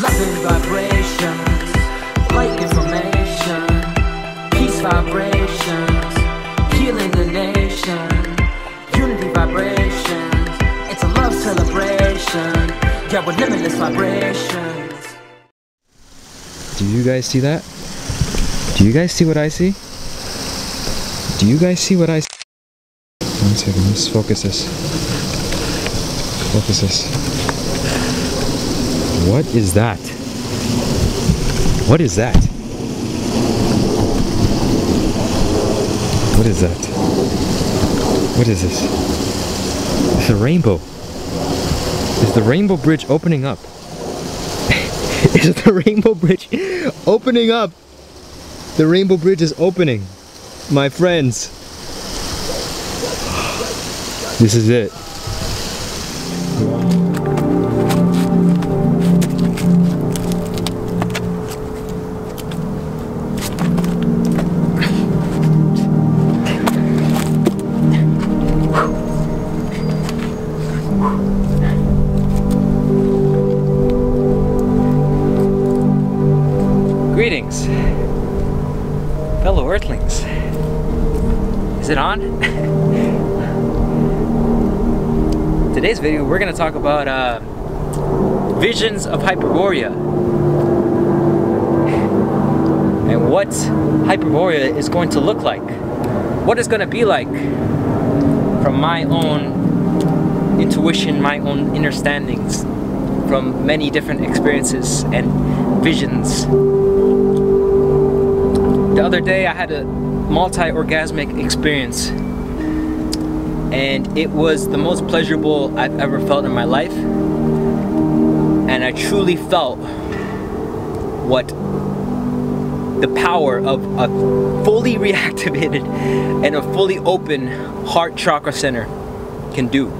Loving vibrations, light information, peace vibrations, healing the nation, unity vibrations, it's a love celebration, yeah, with limitless vibrations. Do you guys see that? Do you guys see what I see? Do you guys see what I see? 1 second, let's focus this. Focus this. What is that? What is that? What is that? What is this? It's a rainbow. Is the rainbow bridge opening up? Is the rainbow bridge opening up? The rainbow bridge is opening. My friends. This is it. Greetings, fellow earthlings. Is it on? Today's video, we're going to talk about visions of Hyperborea and what Hyperborea is going to look like. What it's going to be like from my own intuition, my own understandings, from many different experiences and visions. The other day I had a multi-orgasmic experience, and it was the most pleasurable I've ever felt in my life, and I truly felt what the power of a fully reactivated and a fully open heart chakra center can do.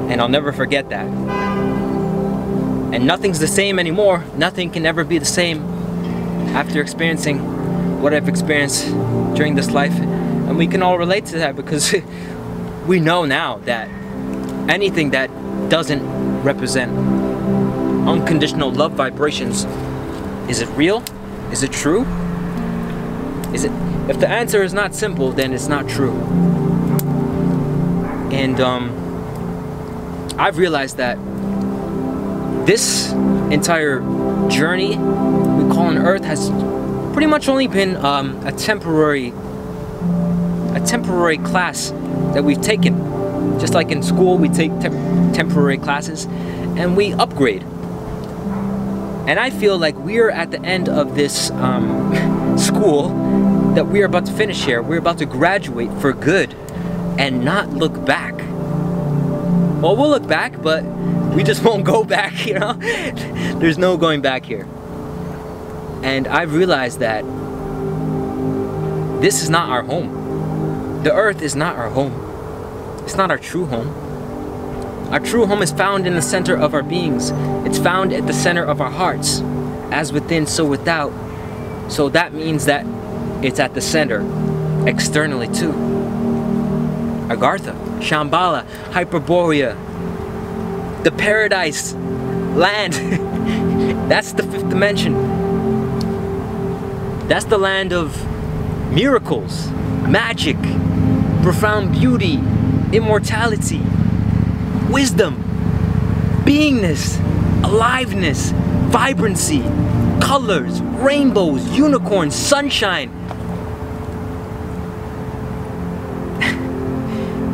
And I'll never forget that. And nothing's the same anymore. Nothing can ever be the same after experiencing what I've experienced during this life. And we can all relate to that, because we know now that anything that doesn't represent unconditional love vibrations, is it real? Is it true? Is it? If the answer is not simple, then it's not true. And I've realized that this entire journey we call on Earth has pretty much only been a temporary class that we've taken. Just like in school, we take temporary classes and we upgrade. And I feel like we're at the end of this school that we're about to finish here. We're about to graduate for good and not look back. Well, we'll look back, but we just won't go back, you know? There's no going back here. And I've realized that this is not our home. The Earth is not our home. It's not our true home. Our true home is found in the center of our beings. It's found at the center of our hearts. As within, so without. So that means that it's at the center, externally too. Agartha, Shambhala, Hyperborea, the paradise land. That's the fifth dimension. That's the land of miracles, magic, profound beauty, immortality, wisdom, beingness, aliveness, vibrancy, colors, rainbows, unicorns, sunshine.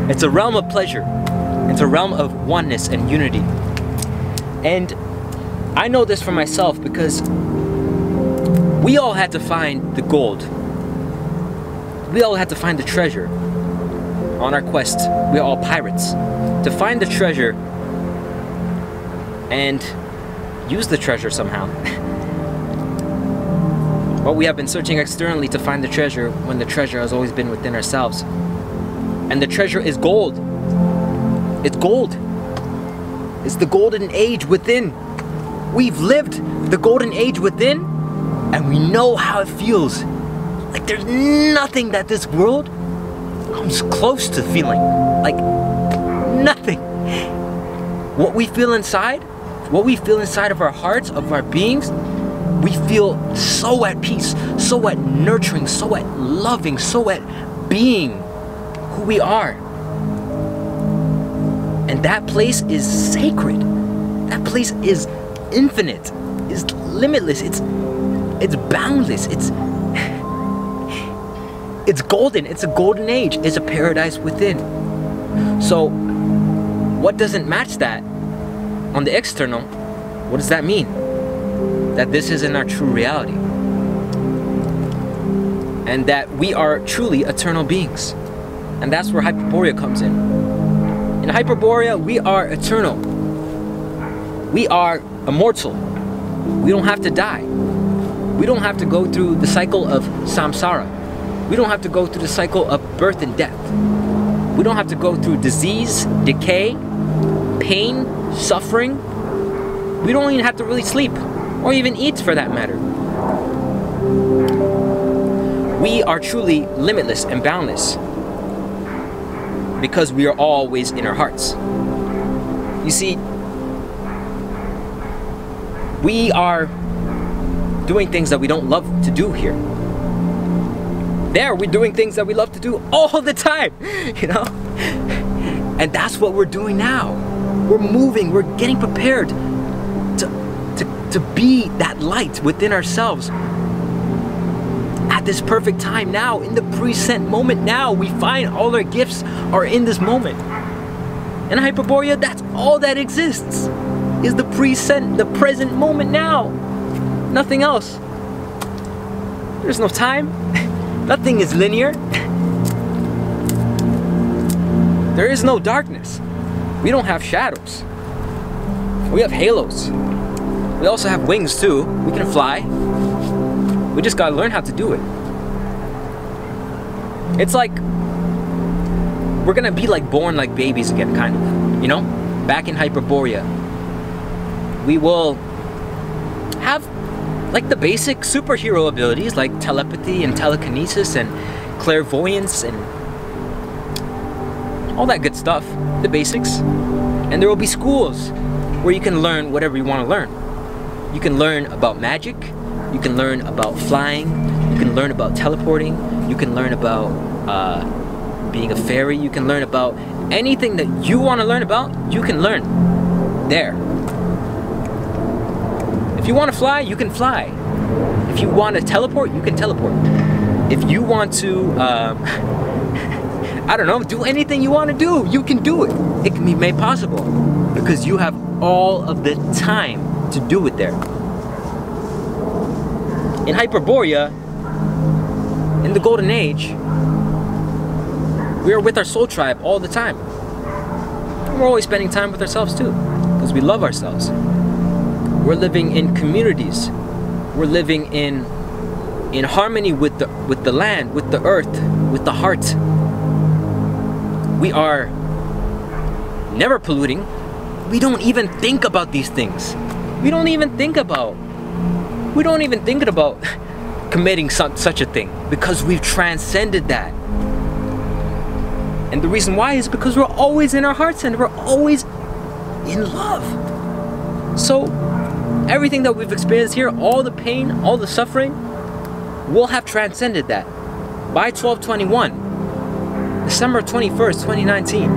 It's a realm of pleasure. It's a realm of oneness and unity. And I know this for myself because we all had to find the gold. We all had to find the treasure on our quest. We're all pirates. To find the treasure and use the treasure somehow. But we have been searching externally to find the treasure when the treasure has always been within ourselves. And the treasure is gold. It's gold. It's the golden age within. We've lived the golden age within, and we know how it feels. Like there's nothing that this world comes close to feeling. Like nothing. What we feel inside what we feel inside of our hearts, of our beings, we feel so at peace, so at nurturing, so at loving, so at being who we are. And that place is sacred. That place is infinite, is limitless, it's boundless, it's golden, it's a golden age, it's a paradise within. So what doesn't match that on the external? What does that mean? That this isn't our true reality. And that we are truly eternal beings. And that's where Hyperborea comes in. In Hyperborea, we are eternal. We are immortal. We don't have to die. We don't have to go through the cycle of samsara. We don't have to go through the cycle of birth and death. We don't have to go through disease, decay, pain, suffering. We don't even have to really sleep, or even eat for that matter. We are truly limitless and boundless because we are always in our hearts. You see, we are doing things that we don't love to do here. There, we're doing things that we love to do all the time, you know? And that's what we're doing now. We're moving, we're getting prepared to be that light within ourselves. At this perfect time now, in the present moment now, we find all our gifts are in this moment. In Hyperborea, that's all that exists, is the present moment now. Nothing else. There's no time. Nothing is linear. There is no darkness. We don't have shadows. We have halos. We also have wings too. We can fly. We just gotta learn how to do it. It's like we're gonna be like born like babies again, kind of. You know? Back in Hyperborea, we will have like the basic superhero abilities like telepathy and telekinesis and clairvoyance and all that good stuff, the basics. And there will be schools where you can learn whatever you want to learn. You can learn about magic, you can learn about flying, you can learn about teleporting, you can learn about being a fairy, you can learn about anything that you want to learn about, you can learn there. If you want to fly, you can fly. If you want to teleport, you can teleport. If you want to, I don't know, do anything you want to do, you can do it. It can be made possible because you have all of the time to do it there. In Hyperborea, in the Golden Age, we are with our soul tribe all the time. We're always spending time with ourselves too, because we love ourselves. We're living in communities. We're living in harmony with the land, with the earth, with the heart. We are never polluting. We don't even think about these things. We don't even think about committing such a thing because we've transcended that. And the reason why is because we're always in our hearts and we're always in love. So everything that we've experienced here, all the pain, all the suffering, we'll have transcended that. By 12/21, December 21st, 2019,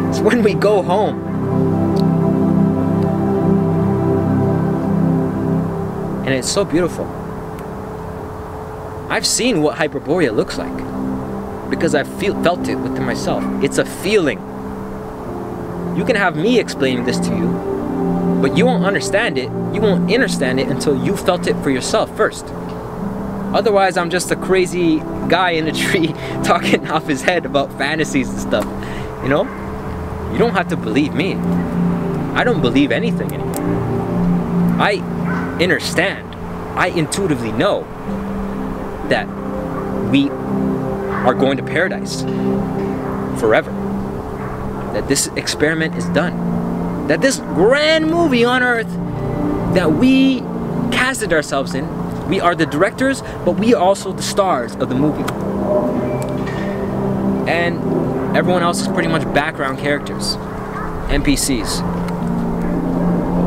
it's when we go home. And it's so beautiful. I've seen what Hyperborea looks like because I've felt it within myself. It's a feeling. You can have me explaining this to you, but you won't understand it, you won't understand it until you felt it for yourself first. Otherwise, I'm just a crazy guy in a tree talking off his head about fantasies and stuff, you know? You don't have to believe me. I don't believe anything anymore. I understand. I intuitively know that we are going to paradise forever. That this experiment is done. That this grand movie on earth that we casted ourselves in, we are the directors, but we are also the stars of the movie. And everyone else is pretty much background characters, NPCs.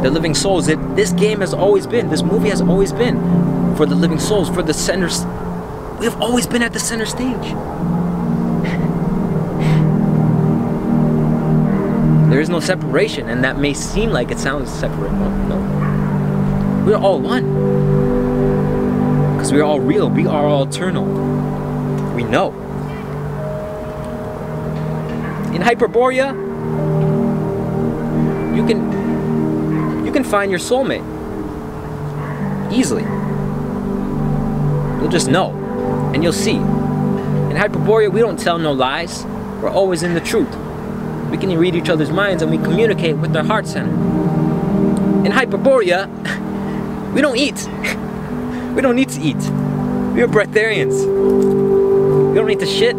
the living souls. This game has always been, this movie has always been for the living souls, for the center. We have always been at the center stage. There is no separation, and that may seem like it sounds separate. No. We're all one. Because we're all real. We are all eternal. We know. In Hyperborea, you can find your soulmate easily. You'll just know, and you'll see. In Hyperborea, we don't tell no lies. We're always in the truth. We can read each other's minds, and we communicate with our heart center. In Hyperborea, we don't eat. We don't need to eat. We are breatharians. We don't need to shit.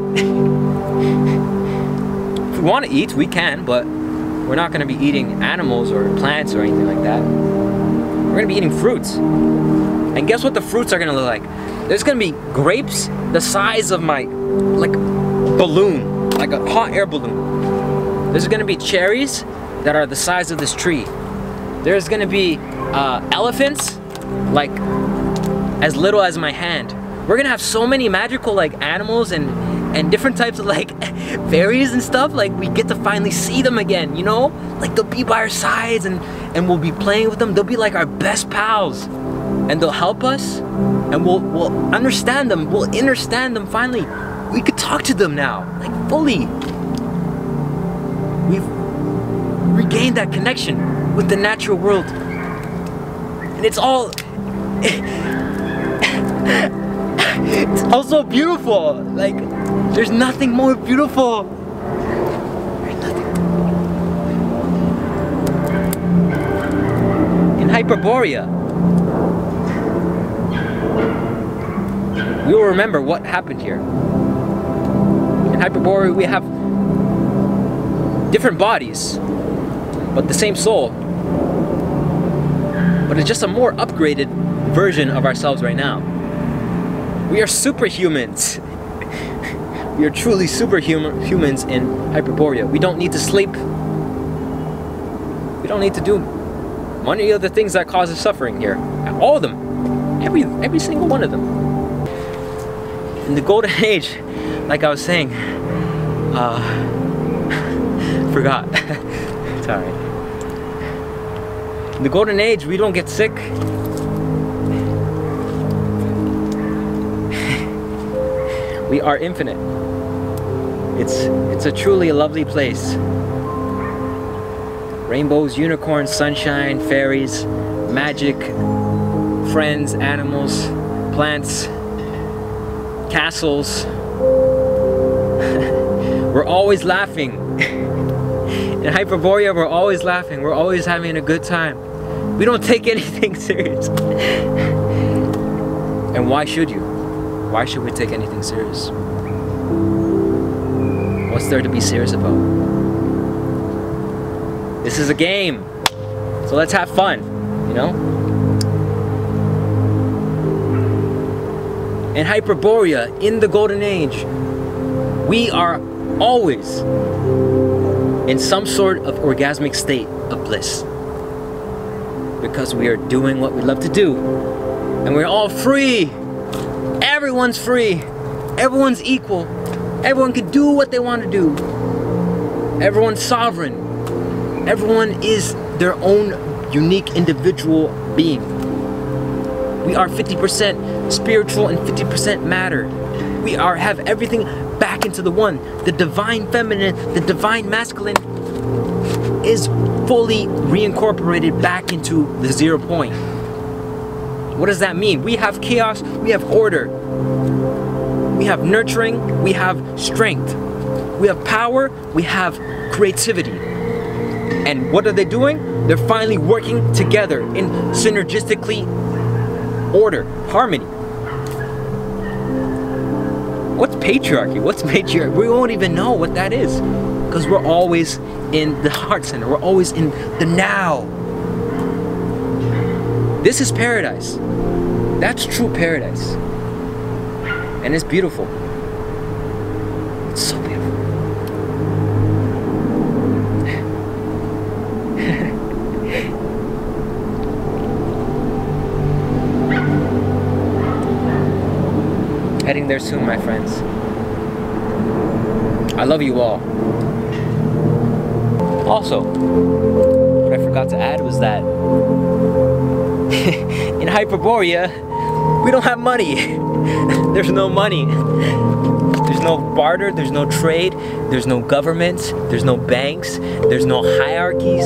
If we want to eat, we can, but we're not going to be eating animals or plants or anything like that. We're going to be eating fruits. And guess what the fruits are going to look like? There's going to be grapes the size of my, like, balloon, like a hot air balloon. There's going to be cherries that are the size of this tree. There's going to be elephants, like, as little as my hand. We're going to have so many magical, like, animals and different types of, like, fairies and stuff. Like, we get to finally see them again, you know? Like, they'll be by our sides, and we'll be playing with them. They'll be like our best pals. And they'll help us, and we'll understand them. We'll understand them finally. We could talk to them now, like, fully. We've regained that connection with the natural world. And it's all... it's also beautiful. Like, there's nothing more beautiful. There's nothing. In Hyperborea, we will remember what happened here. In Hyperborea, we have different bodies, but the same soul. But it's just a more upgraded version of ourselves right now. We are superhumans. We are truly superhumans in Hyperborea. We don't need to sleep. We don't need to do many of the things that causes suffering here. All of them. Every single one of them. In the Golden Age, like I was saying, forgot. It's alright. In the Golden Age, we don't get sick. We are infinite. It's a truly lovely place. Rainbows, unicorns, sunshine, fairies, magic, friends, animals, plants, castles. We're always laughing. In Hyperborea, we're always laughing. We're always having a good time. We don't take anything serious. And why should you? Why should we take anything serious? What's there to be serious about? This is a game. So let's have fun, you know? In Hyperborea, in the Golden Age, we are always in some sort of orgasmic state of bliss. Because we are doing what we love to do. And we're all free. Everyone's free. Everyone's equal. Everyone can do what they want to do. Everyone's sovereign. Everyone is their own unique individual being. We are 50% spiritual and 50% matter. We have everything back into the one. The divine feminine, the divine masculine is fully reincorporated back into the 0 point. What does that mean? We have chaos, we have order. We have nurturing, we have strength. We have power, we have creativity. And what are they doing? They're finally working together in synergistically order, harmony. What's patriarchy? What's matriarchy? We won't even know what that is. Because we're always in the heart center. We're always in the now. This is paradise. That's true paradise. And it's beautiful. It's so beautiful. there soon, my friends. I love you all. Also, what I forgot to add was that in Hyperborea, we don't have money. There's no money. There's no barter, there's no trade, there's no governments, there's no banks, there's no hierarchies,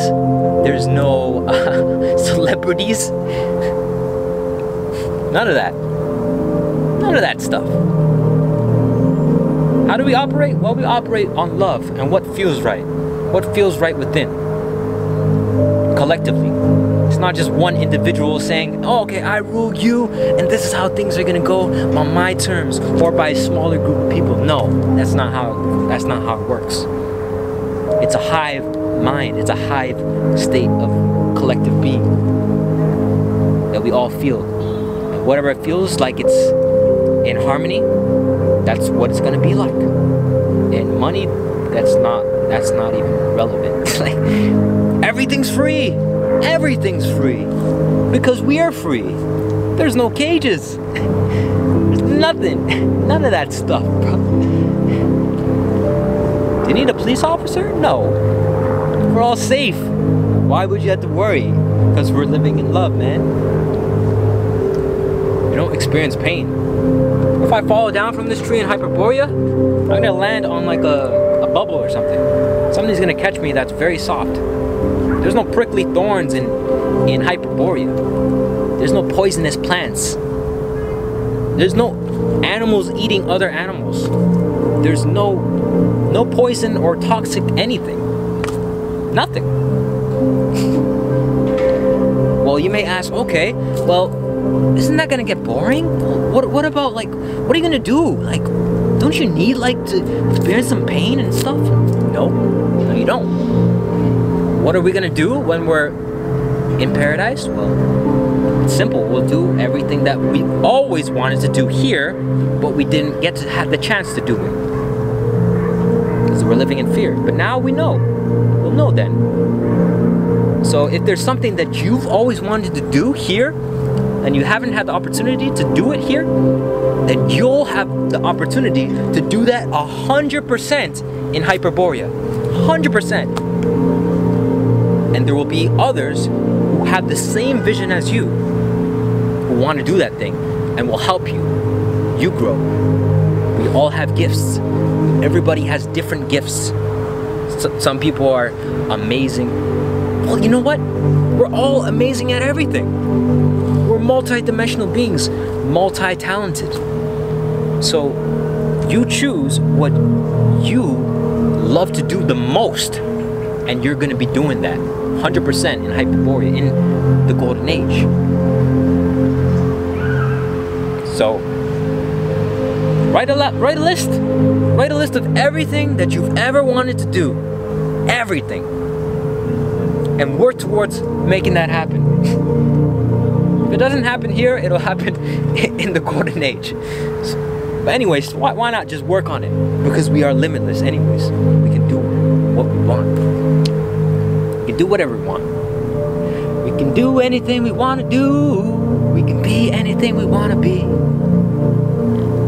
there's no celebrities. None of that. None of that stuff. How do we operate? Well, we operate on love and what feels right. What feels right within. Collectively. It's not just one individual saying, oh, okay, I rule you, and this is how things are gonna go on my terms, or by a smaller group of people. No, that's not how it works. It's a hive mind, it's a hive state of collective being that we all feel. And whatever it feels like it's in harmony, that's what it's gonna be like. And money, that's not even relevant. Like, everything's free. Everything's free because we are free. There's no cages. There's nothing. None of that stuff, bro. Do you need a police officer? No. We're all safe. Why would you have to worry? Because we're living in love, man. You don't experience pain. If I fall down from this tree in Hyperborea, I'm gonna land on like a bubble or something. Somebody's gonna catch me that's very soft. There's no prickly thorns in Hyperborea. There's no poisonous plants. There's no animals eating other animals. There's no poison or toxic anything. Nothing. Well, you may ask, okay, well, isn't that gonna get boring? What about, like, what are you gonna do? Like, don't you need, like, to experience some pain and stuff? No, you don't. What are we gonna do when we're in paradise? Well, it's simple. We'll do everything that we always wanted to do here, but we didn't get to have the chance to do it. Because we're living in fear. But now we know. We'll know then. So if there's something that you've always wanted to do here, and you haven't had the opportunity to do it here, then you'll have the opportunity to do that 100% in Hyperborea. 100%. And there will be others who have the same vision as you, who want to do that thing, and will help you. You grow. We all have gifts. Everybody has different gifts. Some people are amazing. Well, you know what? We're all amazing at everything. We're multi-dimensional beings, multi-talented. So you choose what you love to do the most, and you're going to be doing that 100% in Hyperborea, in the Golden Age. So write a list. Write a list of everything that you've ever wanted to do. Everything. And work towards making that happen. If it doesn't happen here, it'll happen in the Golden Age. But anyways, why not just work on it? Because we are limitless anyways. We can do what we want. We can do whatever we want. We can do anything we want to do. We can be anything we want to be.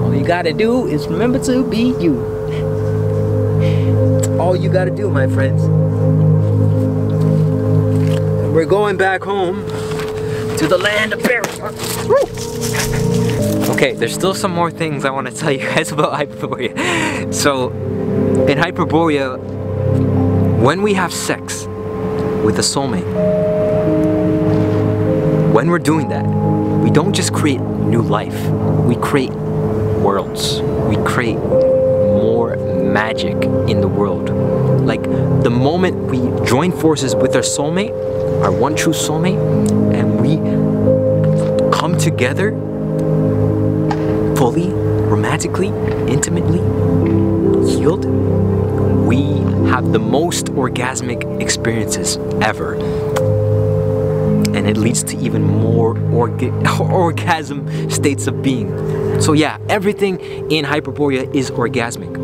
All you gotta do is remember to be you. That's all you gotta do, my friends. And we're going back home to the land of paradise. Okay, there's still some more things I want to tell you guys about Hyperborea. So, in Hyperborea, when we have sex with a soulmate, when we're doing that, we don't just create new life. We create worlds. We create more magic in the world. Like, the moment we join forces with our soulmate, our one true soulmate, and we come together fully, romantically, intimately, healed, we have the most orgasmic experiences ever. And it leads to even more orgasm states of being. So yeah, everything in Hyperborea is orgasmic.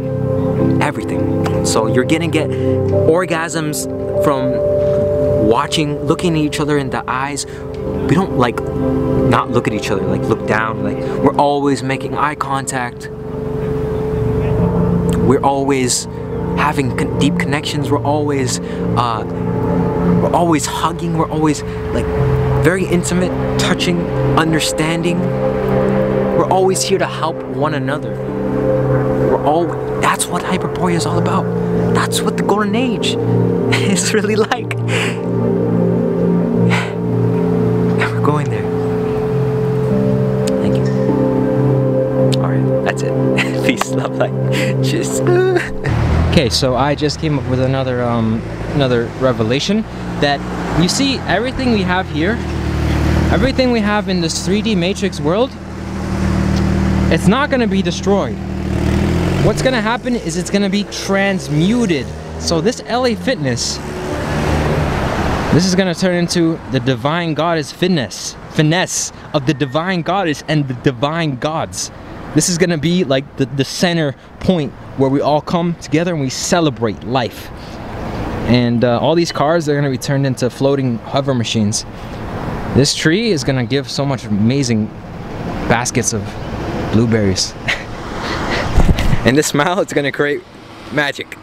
Everything. So you're gonna get orgasms from looking at each other in the eyes. We don't like not look at each other, like look down. Like, we're always making eye contact. We're always having deep connections. We're always hugging. We're always like very intimate, touching, understanding. We're always here to help one another. That's what Hyperborea is all about. That's what the Golden Age is really like. And we're going there. Thank you. Alright, that's it. Peace, love, light. Cheers. Okay, so I just came up with another revelation that you see everything we have here, everything we have in this 3D matrix world, it's not going to be destroyed. What's going to happen is it's going to be transmuted. So this LA Fitness, this is going to turn into the divine goddess finesse of the divine goddess and the divine gods. This is going to be like the center point where we all come together and we celebrate life. And all these cars are going to be turned into floating hover machines. This tree is going to give so much amazing baskets of blueberries. And this smile, it's going to create magic.